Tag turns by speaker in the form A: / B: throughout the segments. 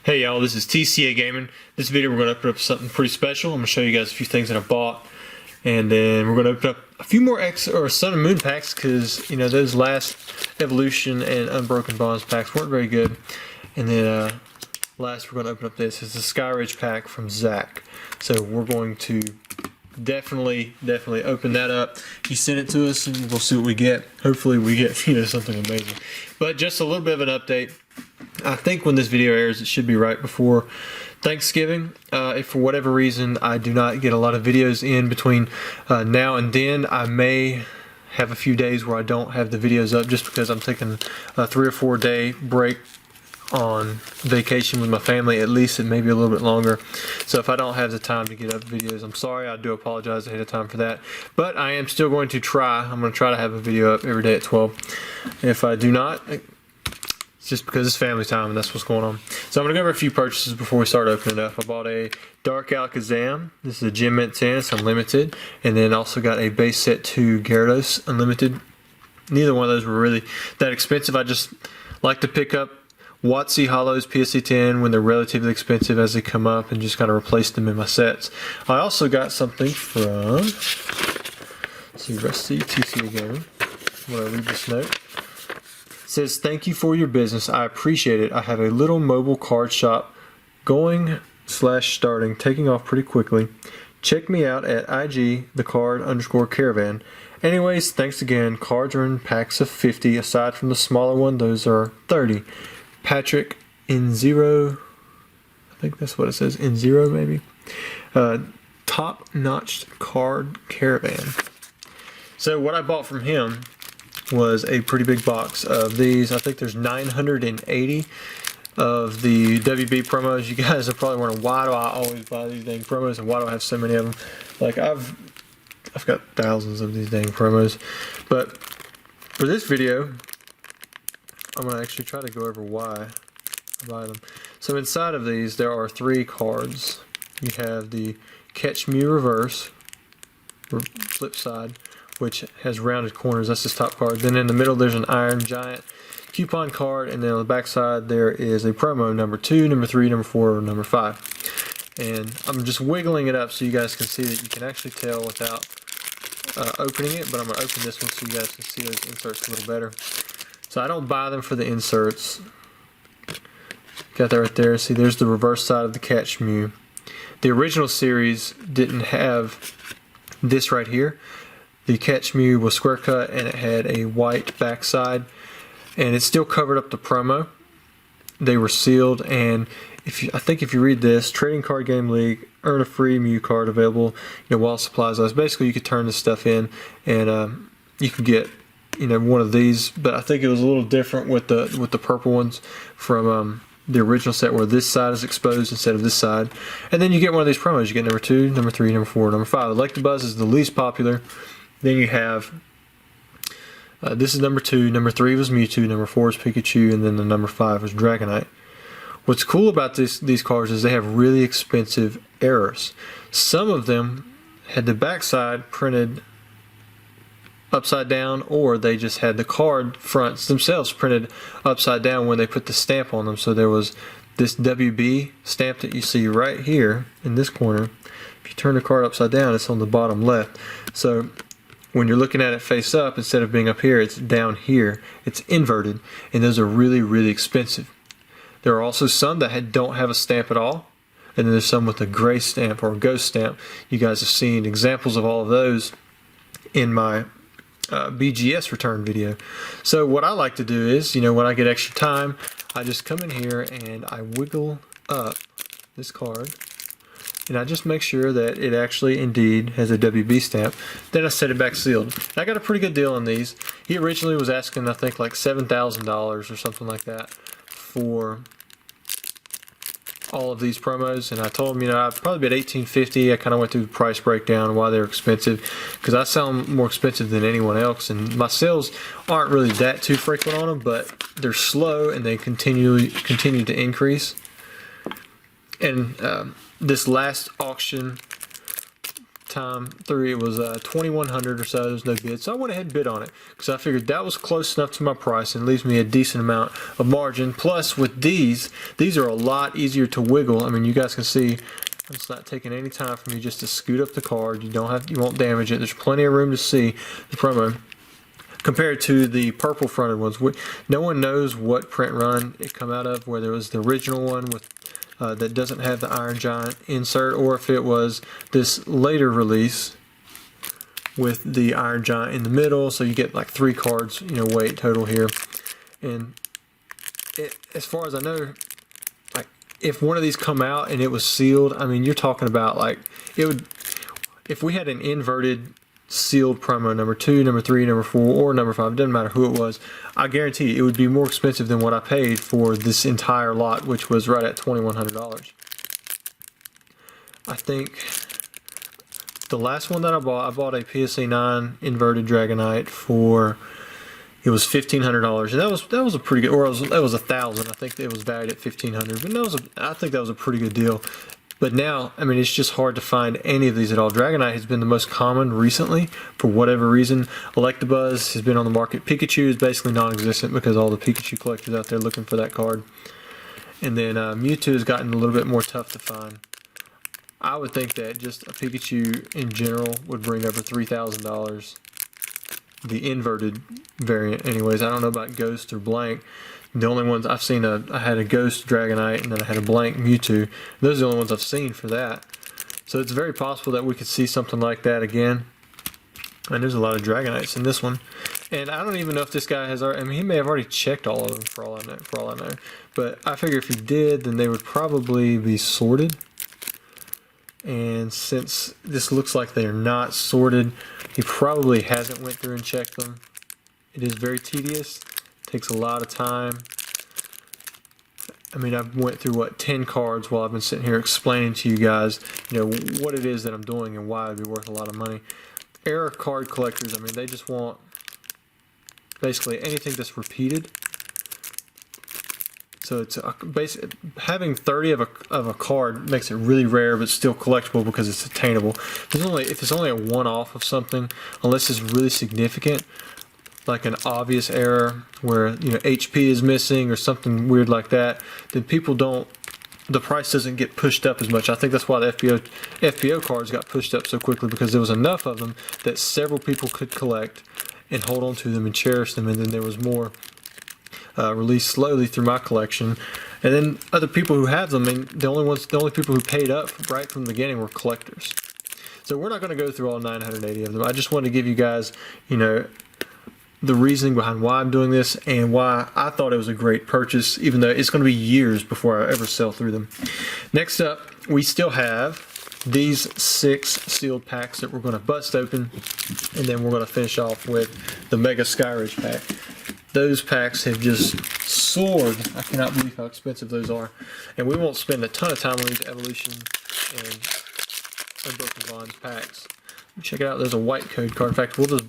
A: Hey y'all, this is TCA Gaming. This video we're going to open up something pretty special. I'm going to show you guys a few things that I bought, and then we're going to open up a few more Sun and Moon packs because, you know, those last Evolution and Unbroken Bonds packs weren't very good. And then last we're going to open up this. It's a Skyridge pack from Zach. So we're going to definitely open that up. He sent it to us and we'll see what we get. Hopefully we get, you know, something amazing. But just a little bit of an update. I think when this video airs, it should be right before Thanksgiving. If for whatever reason I do not get a lot of videos in between now and then, I may have a few days where I don't have the videos up just because I'm taking a 3 or 4 day break on vacation with my family. At least it may be a little bit longer. So if I don't have the time to get up videos, I'm sorry. I do apologize ahead of time for that. But I am still going to try. I'm going to try to have a video up every day at 12. If I do not, just because it's family time and that's what's going on. So I'm going to go over a few purchases before we start opening it up. I bought a Dark Alakazam. This is a Gem Mint 10. It's unlimited. And then also got a base set 2 Gyarados unlimited. Neither one of those were really that expensive. I just like to pick up WotC Holos PSC 10 when they're relatively expensive as they come up and just kind of replace them in my sets. I also got something from, let's see, Rusty TCA Gaming. I'm going to read this note. It says, "Thank you for your business. I appreciate it. I have a little mobile card shop going/starting, taking off pretty quickly. Check me out at IG thecard_caravan. Anyways, thanks again. Cards are in packs of 50. Aside from the smaller one, those are 30. Patrick in zero. I think that's what it says. In zero, maybe. Top-notched card caravan." So what I bought from him was a pretty big box of these. I think there's 980 of the WB promos. You guys are probably wondering, why do I always buy these dang promos and why do I have so many of them? Like, I've got thousands of these dang promos. But for this video, I'm going to actually try to go over why I buy them. So inside of these, there are 3 cards. You have the Catch Mew Reverse, flip side, which has rounded corners. That's his top card. Then in the middle there's an Iron Giant coupon card, and then on the back side there is a promo, number 2, number 3, number 4, number 5. And I'm just wiggling it up so you guys can see that you can actually tell without opening it, but I'm going to open this one so you guys can see those inserts a little better. So I don't buy them for the inserts. Got that right there. See, there's the reverse side of the Catch Mew. The original series didn't have this right here. The Catch Mew was square cut and it had a white backside, and it still covered up the promo. They were sealed, and I think if you read this, Trading Card Game League, earn a free Mew card available, you know, while supplies last. Basically, you could turn this stuff in, and you could get, you know, one of these. But I think it was a little different with the purple ones from the original set, where this side is exposed instead of this side. And then you get one of these promos. You get number 2, number 3, number 4, number 5. Electabuzz is the least popular. Then you have, this is number 2, number 3 was Mewtwo, number 4 is Pikachu, and then the number 5 was Dragonite. What's cool about these cards is they have really expensive errors. Some of them had the backside printed upside down, or they just had the card fronts themselves printed upside down when they put the stamp on them. So there was this WB stamp that you see right here in this corner. If you turn the card upside down, it's on the bottom left. So when you're looking at it face up, instead of being up here, it's down here. It's inverted, and those are really expensive. There are also some that don't have a stamp at all, and then there's some with a gray stamp or a ghost stamp. You guys have seen examples of all of those in my BGS return video. So what I like to do is, you know, when I get extra time, I just come in here and I wiggle up this card, and I just make sure that it actually indeed has a WB stamp. Then I set it back sealed. And I got a pretty good deal on these. He originally was asking, I think, like $7,000 or something like that for all of these promos, and I told him, you know, I'd probably be at $1,850. I kind of went through the price breakdown and why they're expensive, because I sell them more expensive than anyone else, and my sales aren't really that too frequent on them, but they're slow and they continue to increase. And this last auction time through, it was 2,100 or so. There's no bid, so I went ahead and bid on it because I figured that was close enough to my price and leaves me a decent amount of margin. Plus, with these are a lot easier to wiggle. I mean, you guys can see it's not taking any time for me just to scoot up the card. You won't damage it. There's plenty of room to see the promo. Compared to the purple fronted ones, no one knows what print run it come out of, whether it was the original one with that doesn't have the Iron Giant insert, or if it was this later release with the Iron Giant in the middle. So you get like 3 cards, weight total here. And as far as I know, like if one of these come out and it was sealed, I mean, you're talking about like it would. If we had an inverted sealed promo, number 2, number 3, number 4, or number 5, doesn't matter who it was, I guarantee it would be more expensive than what I paid for this entire lot, which was right at $2,100. I think the last one that I bought a PSA 9 inverted Dragonite for, it was $1,500, and that was a pretty good, or that was $1,000. I think it was valued at $1,500, but I think that was a pretty good deal. But now, I mean, it's just hard to find any of these at all. Dragonite has been the most common recently for whatever reason. Electabuzz has been on the market. Pikachu is basically non-existent because all the Pikachu collectors out there looking for that card. And then Mewtwo has gotten a little bit more tough to find. I would think that just a Pikachu in general would bring over $3,000. The inverted variant anyways. I don't know about Ghost or Blank. The only ones I've seen, I had a Ghost Dragonite and then I had a Blank Mewtwo. Those are the only ones I've seen for that. So it's very possible that we could see something like that again. And there's a lot of Dragonites in this one. And I don't even know if this guy has, I mean, he may have already checked all of them for all I know. But I figure if he did, then they would probably be sorted. And since this looks like they're not sorted, he probably hasn't went through and checked them. It is very tedious. Takes a lot of time. I mean, I've went through 10 cards while I've been sitting here explaining to you guys, what it is that I'm doing and why it'd be worth a lot of money. Era card collectors, I mean, they just want basically anything that's repeated. So it's having 30 of a card makes it really rare, but still collectible because it's attainable. If it's only a one-off of something, unless it's really significant, like an obvious error where HP is missing or something weird like that, then the price doesn't get pushed up as much. I think that's why the FPO cards got pushed up so quickly, because there was enough of them that several people could collect and hold on to them and cherish them, and then there was more released slowly through my collection. And then other people who have them, and the only people who paid up right from the beginning were collectors. So we're not going to go through all 980 of them. I just wanted to give you guys, the reasoning behind why I'm doing this and why I thought it was a great purchase, even though it's going to be years before I ever sell through them. Next up, we still have these 6 sealed packs that we're going to bust open, and then we're going to finish off with the Mega Skyridge pack. Those packs have just soared. I cannot believe how expensive those are. And we won't spend a ton of time on these Evolution and Unbroken Bonds packs. Check it out, there's a white code card. In fact, we'll just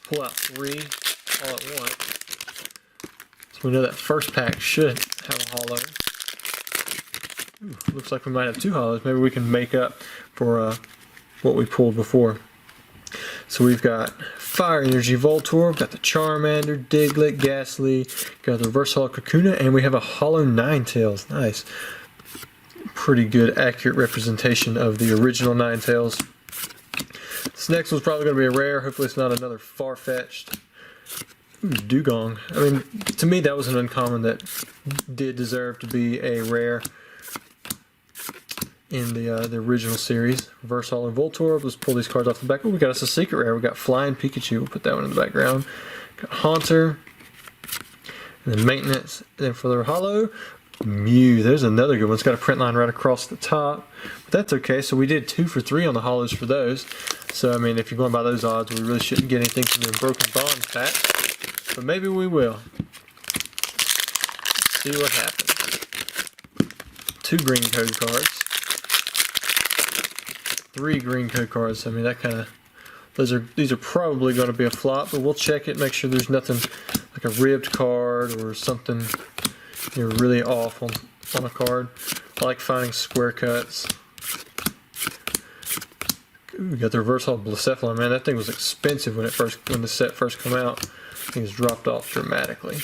A: pull out 3 all at once. So we know that first pack should have a holo. Ooh, looks like we might have 2 holos. Maybe we can make up for what we pulled before. So we've got Fire Energy Voltorb, got the Charmander, Diglett, Ghastly, got the Reverse Holo Kakuna, and we have a holo Ninetales. Nice. Pretty good, accurate representation of the original Ninetales. This next one's probably going to be a rare. Hopefully it's not another far-fetched. Dugong. I mean, to me that was an uncommon that did deserve to be a rare in the original series. Reverse Holo Voltorb. Let's pull these cards off the back. Oh, we got us a secret rare. We got Flying Pikachu. We'll put that one in the background. Got Haunter. And then Maintenance. And then for the holo, Mew. There's another good one. It's got a print line right across the top. But that's okay. So we did 2 for 3 on the holos for those. So, I mean, if you're going by those odds, we really shouldn't get anything from the Broken Bonds pack. But maybe we will. Let's see what happens. 2 green code cards. 3 green code cards. I mean, that kind of, these are probably going to be a flop, but we'll check it, make sure there's nothing like a ribbed card or something really off on a card. I like finding square cuts. Ooh, we got the reverse holo Blacephalon. Man, that thing was expensive when the set first came out. Things dropped off dramatically.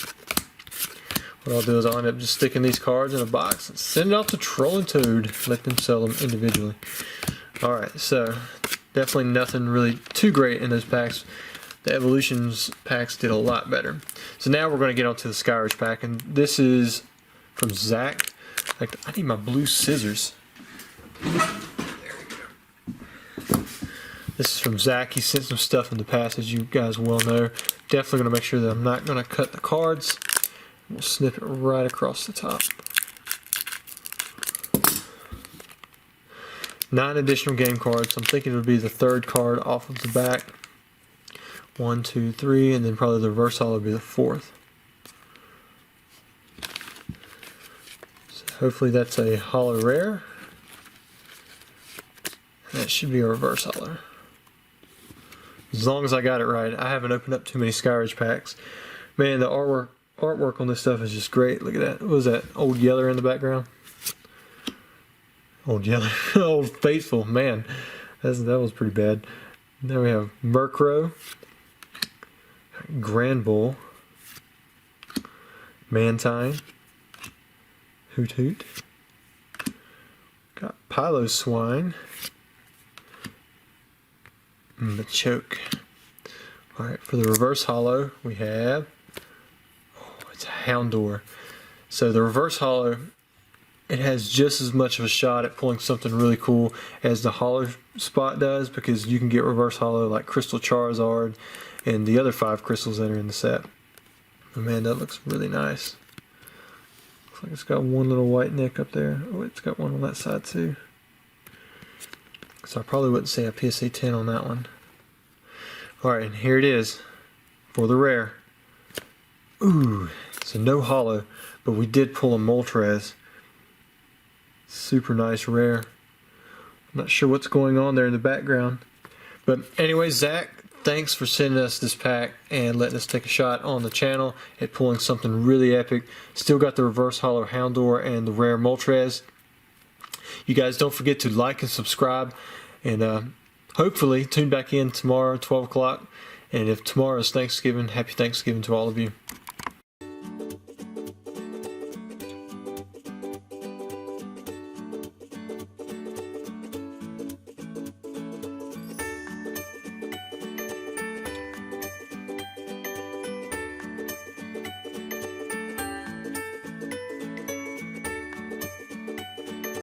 A: What I'll do is I'll end up just sticking these cards in a box and send it off to Troll and Toad. Let them sell them individually. Alright, so definitely nothing really too great in those packs. The Evolutions packs did a lot better. So now we're going to get onto the Skyridge pack, and this is from Zach. Like, I need my blue scissors. There we go. This is from Zach. He sent some stuff in the past, as you guys well know. Definitely going to make sure that I'm not going to cut the cards. We'll snip it right across the top. 9 additional game cards. I'm thinking it would be the 3rd card off of the back. 1, 2, 3, and then probably the reverse holo would be the 4th. So hopefully that's a holo rare. That should be a reverse holo. As long as I got it right. I haven't opened up too many Skyridge packs. Man, the artwork on this stuff is just great. Look at that. What was that? Old Yeller in the background? Old Yeller. Old Faithful. Man, that was pretty bad. Then we have Murkrow, Grand Bull, Mantine, Hoot Hoot, got Piloswine, Machoke. Alright, for the reverse holo, we have, it's a Houndour. So the reverse holo, it has just as much of a shot at pulling something really cool as the holo spot does, because you can get reverse holo like Crystal Charizard and the other 5 crystals that are in the set. Oh man, that looks really nice. Looks like it's got one little white nick up there. Oh, it's got one on that side too. So I probably wouldn't say a PSA 10 on that one. Alright, and here it is for the rare. Ooh, so no holo, but we did pull a Moltres. Super nice rare. I'm not sure what's going on there in the background. But anyway, Zach, thanks for sending us this pack and letting us take a shot on the channel at pulling something really epic. Still got the reverse holo Houndour and the rare Moltres. You guys don't forget to like and subscribe, and hopefully tune back in tomorrow, 12 o'clock. And if tomorrow is Thanksgiving, happy Thanksgiving to all of you.